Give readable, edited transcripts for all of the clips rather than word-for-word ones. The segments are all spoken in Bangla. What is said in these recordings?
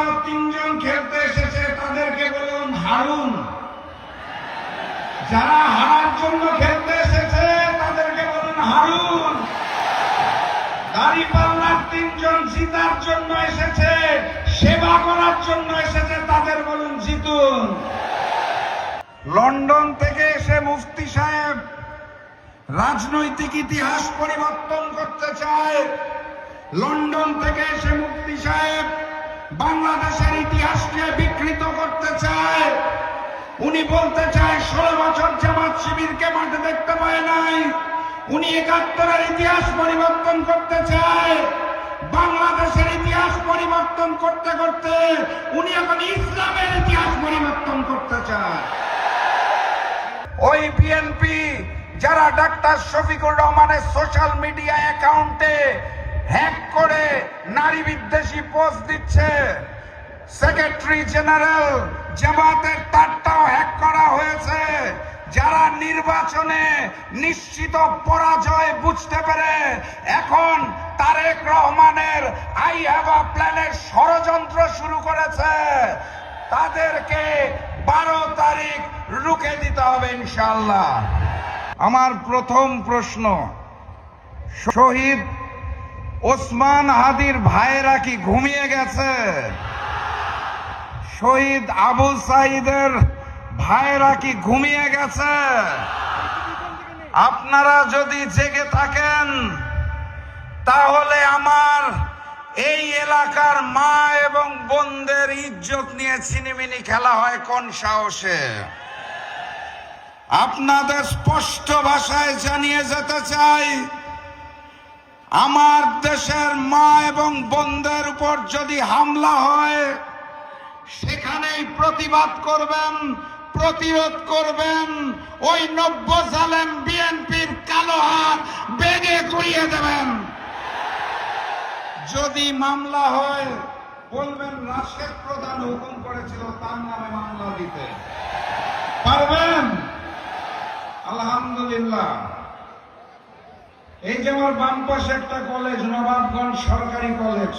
আরো তিনজন খেলতে এসেছে, তাদেরকে বলুন হারুন। যারা হারার জন্য খেলতে এসেছে তাদেরকে বলুন হারুন। দাঁড়িপাল্লার তিনজন জিতার জন্য এসেছে, সেবা করার জন্য এসেছে, তাদের বলুন জিতুন। লন্ডন থেকে এসে মুফতি সাহেব রাজনৈতিক ইতিহাস পরিবর্তন করতে চায়। লন্ডন থেকে এসে মুফতি সাহেব বাংলাদেশের ইতিহাসকে বিকৃত করতে চায়। উনি বলতে চায় 16 বছর জামাত শিবিরকে মাঠে দেখতে পায় নাই। উনি 71-এর ইতিহাস পরিবর্তন করতে চায়। বাংলাদেশের ইতিহাস পরিবর্তন করতে করতে উনি এখন ইসলামের ইতিহাস পরিবর্তন করতে চায়। ওই বিএনপি যারা ডাক্তার শফিকুর রহমানের সোশ্যাল মিডিয়া অ্যাকাউন্টে হ্যাক করে নারী বিদ্বেষী পোস্ট দিচ্ছে, সেক্রেটারি জেনারেল জামাতের তারটাও হ্যাক করা হয়েছে, যারা নির্বাচনে নিশ্চিত পরাজয় বুঝতে পেরে এখন তারেক রহমানের আই হ্যাভ আ প্ল্যানের ষড়যন্ত্র শুরু করেছে, তাদেরকে 12 তারিখ রুখে দিতে হবে ইনশাআল্লাহ। আমার প্রথম প্রশ্ন, শহীদ ওসমান হাদির ভাইয়েরা কি ঘুমিয়ে গেছে? শহীদ আবু সাইদের ভাইয়েরা কি ঘুমিয়ে গেছে? আপনারা যদি জেগে থাকেন তাহলে আমার এই এলাকার মা এবং বোনদের ইজ্জত নিয়ে ছিনিমিনি খেলা হয় কোন সাহসে? আপনাদের স্পষ্ট ভাষায় জানিয়ে যেতে চাই, আমার দেশের মা এবং বোনদের উপর যদি হামলা হয় সেখানেই প্রতিবাদ করবেন, প্রতিরোধ করবেন। ওই নব্য জালেম বিএনপির কালো হাত বেগে ঘুরিয়ে দেবেন। যদি মামলা হয় বলবেন রাশেদ প্রধান হুকুম করেছিল তার নামে মামলা দিতে পারবেন? আলহামদুলিল্লাহ। এই যে আমার বাম পাশে একটা কলেজ, নবাবগঞ্জ সরকারি কলেজ,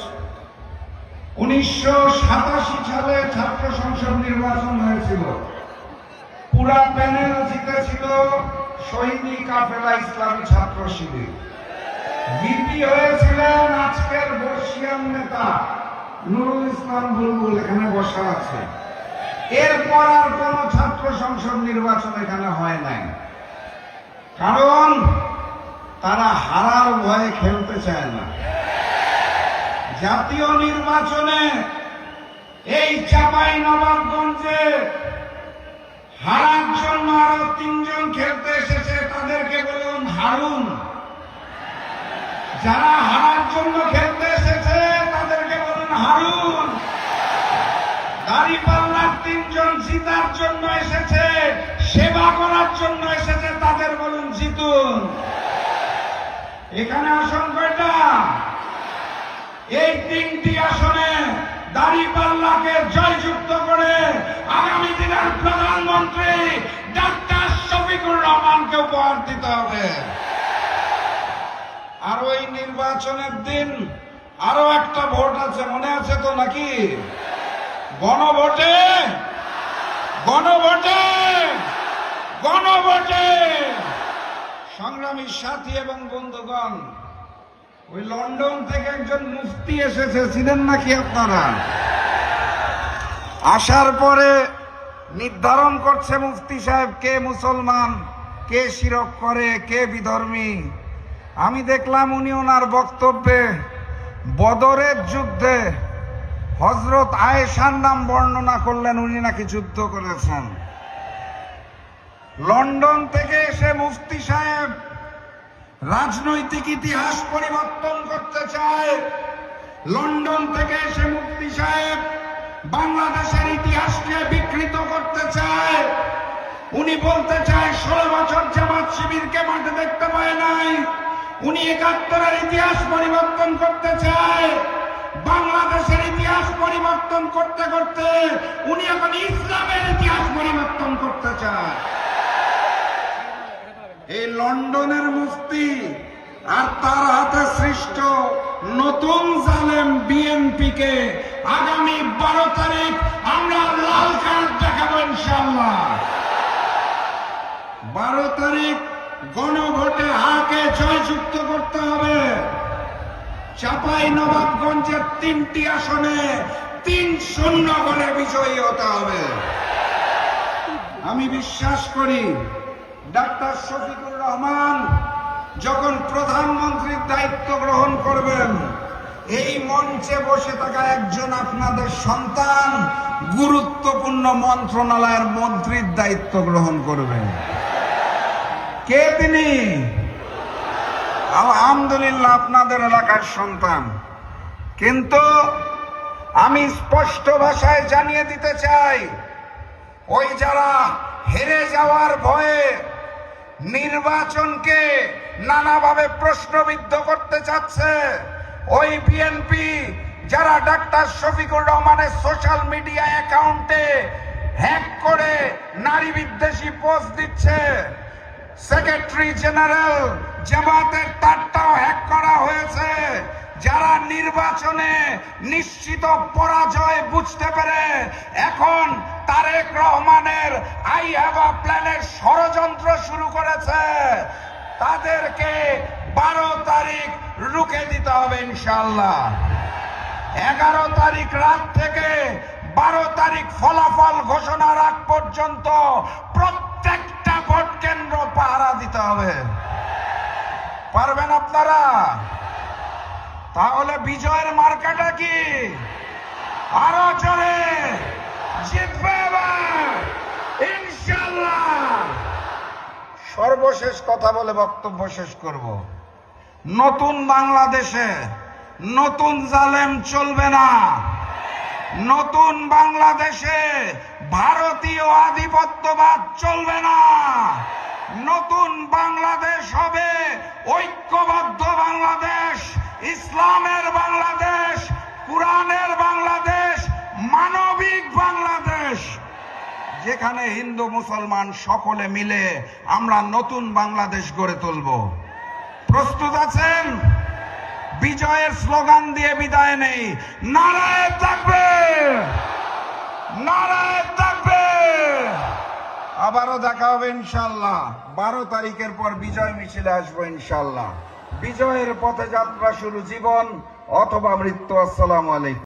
1987 সালে ছাত্র সংসদ নির্বাচন হয়েছিল। পুরা প্যানেল জিতেছিল শহীদি কাফেলা ইসলামী ছাত্র শিবির। বিপি হয়েছিলেন আজকের বর্ষিয়ান নেতা নুরুল ইসলাম বুলবুল, এখানে বসা আছে। এরপর আর কোন ছাত্র সংসদ নির্বাচন এখানে হয় নাই, কারণ তারা হারার ভয়ে খেলতে চায় না। জাতীয় নির্বাচনে এই চাঁপাইনবাবগঞ্জে হারার জন্য আরো তিনজন খেলতে এসেছে, তাদেরকে বলুন হারুন। যারা হারার জন্য খেলতে এসেছে তাদেরকে বলুন হারুন। দাঁড়িপাল্লার তিনজন জিতার জন্য এসেছে, সেবা করার জন্য এসেছে, তাদের বলুন জিতুন। এখানে আসন কয়টা? এই 3টি আসনে দাঁড়িপাল্লাকে জয়যুক্ত করে আগামী দিনের প্রধানমন্ত্রী ডাক্তার শফিকুর রহমানকে উপহার দিতে হবে। আর ওই নির্বাচনের দিন আরো একটা ভোট আছে, মনে আছে তো নাকি? গণভোটে গণভোটে গণভোটে সংগ্রামী সাথী এবং বন্ধুগণ, ওই লন্ডন থেকে একজন মুফতি এসেছে, ছিলেন নাকি আপনারা? আসার পরে নির্ধারণ করছে মুফতি সাহেব কে মুসলমান, কে শিরক করে, কে বিধর্মী। আমি দেখলাম উনি ওনার বক্তব্যে বদরের যুদ্ধে হযরত আয়েশার নাম বর্ণনা করলেন, উনি নাকি যুদ্ধ করেছেন। লন্ডন থেকে এসে মুফতি সাহেব রাজনৈতিক ইতিহাস পরিবর্তন করতে চায়। লন্ডন থেকে এসে মুফতি সাহেব বাংলাদেশের ইতিহাসকে বিকৃত করতে চায়। উনি বলতে চায় 16 বছর জামাত শিবিরকে মাঠে দেখতে পায় নাই। উনি 71-এর ইতিহাস পরিবর্তন করতে চায়। বাংলাদেশের ইতিহাস পরিবর্তন করতে করতে উনি এখন ইসলামের ইতিহাস পরিবর্তন করতে চায়। এই লন্ডনের মুফতি আর তার হাতে সৃষ্ট নতুন জালেম বিএনপিকে আগামী 12 তারিখ আমরা লাল কার্ড দেখাবো ইনশাআল্লাহ। 12 তারিখ গণভোটে হাকে জয়যুক্ত করতে হবে। চাঁপাইনবাবগঞ্জের 3টি আসনে 3-0 গোলে বিজয়ী হতে হবে। আমি বিশ্বাস করি ডাক্তার শফিকুর রহমান যখন প্রধানমন্ত্রীর দায়িত্ব গ্রহণ করবেন, এই মঞ্চে বসে থাকা একজন আপনাদের সন্তান গুরুত্বপূর্ণ মন্ত্রণালয়ের মন্ত্রীর দায়িত্ব গ্রহণ করবেন। কে তিনি? আলহামদুলিল্লাহ আপনাদের এলাকার সন্তান। কিন্তু আমি স্পষ্ট ভাষায় জানিয়ে দিতে চাই, ওই যারা হেরে যাওয়ার ভয়ে নির্বাচনকে নানাভাবে প্রশ্নবিদ্ধ করতে চাচ্ছে, ওই বিএনপি যারা ডাক্তার শফিকুর রহমানের সোশ্যাল মিডিয়া অ্যাকাউন্টে হ্যাক করে নারী বিদ্বেষী পোস্ট দিচ্ছে, সেক্রেটারি জেনারেল জামাতের তারটাও হ্যাক করা হয়েছে, যারা নির্বাচনে নিশ্চিত পরাজয় বুঝতে পেরে এখন তারেক রহমানের আই হ্যাভ আ প্ল্যানের ষড়যন্ত্র শুরু করেছে, তাদেরকে 12 তারিখ রুখে দিতে হবে ইনশাআল্লাহ। 11 তারিখ রাত থেকে 12 তারিখ ফলাফল ঘোষণার আগ পর্যন্ত প্রত্যেকটা ভোট কেন্দ্র পাহারা দিতে হবে। পারবেন আপনারা? তাহলে বিজয়ের মার্কাটা কি? আরো জোরে জিতবে এবার ইনশাআল্লাহ। সর্বশেষ কথা বলে বক্তব্য শেষ করব। নতুন বাংলাদেশে নতুন জালেম চলবে না। নতুন বাংলাদেশে ভারতীয় আধিপত্যবাদ চলবে না। নতুন বাংলাদেশ হবে ঐক্যবদ্ধ বাংলাদেশ, ইসলামের বাংলাদেশ, কুরআনের বাংলাদেশ, মানবিক বাংলাদেশ, যেখানে হিন্দু মুসলমান সকলে মিলে আমরা নতুন বাংলাদেশ গড়ে তুলব। প্রস্তুত আছেন? বিজয়ের স্লোগান দিয়ে বিদায় নেই। নারায়ে তাকবীর, নারায়ে তাকবীর। আবারও দেখা হবে ইনশাআল্লাহ। 12 তারিখের পর বিজয় মিছিলে আসবো ইনশাআল্লাহ। বিজয়ের পথে যাত্রা শুরু জীবন অথবা মৃত্যু। আসসালামু আলাইকুম।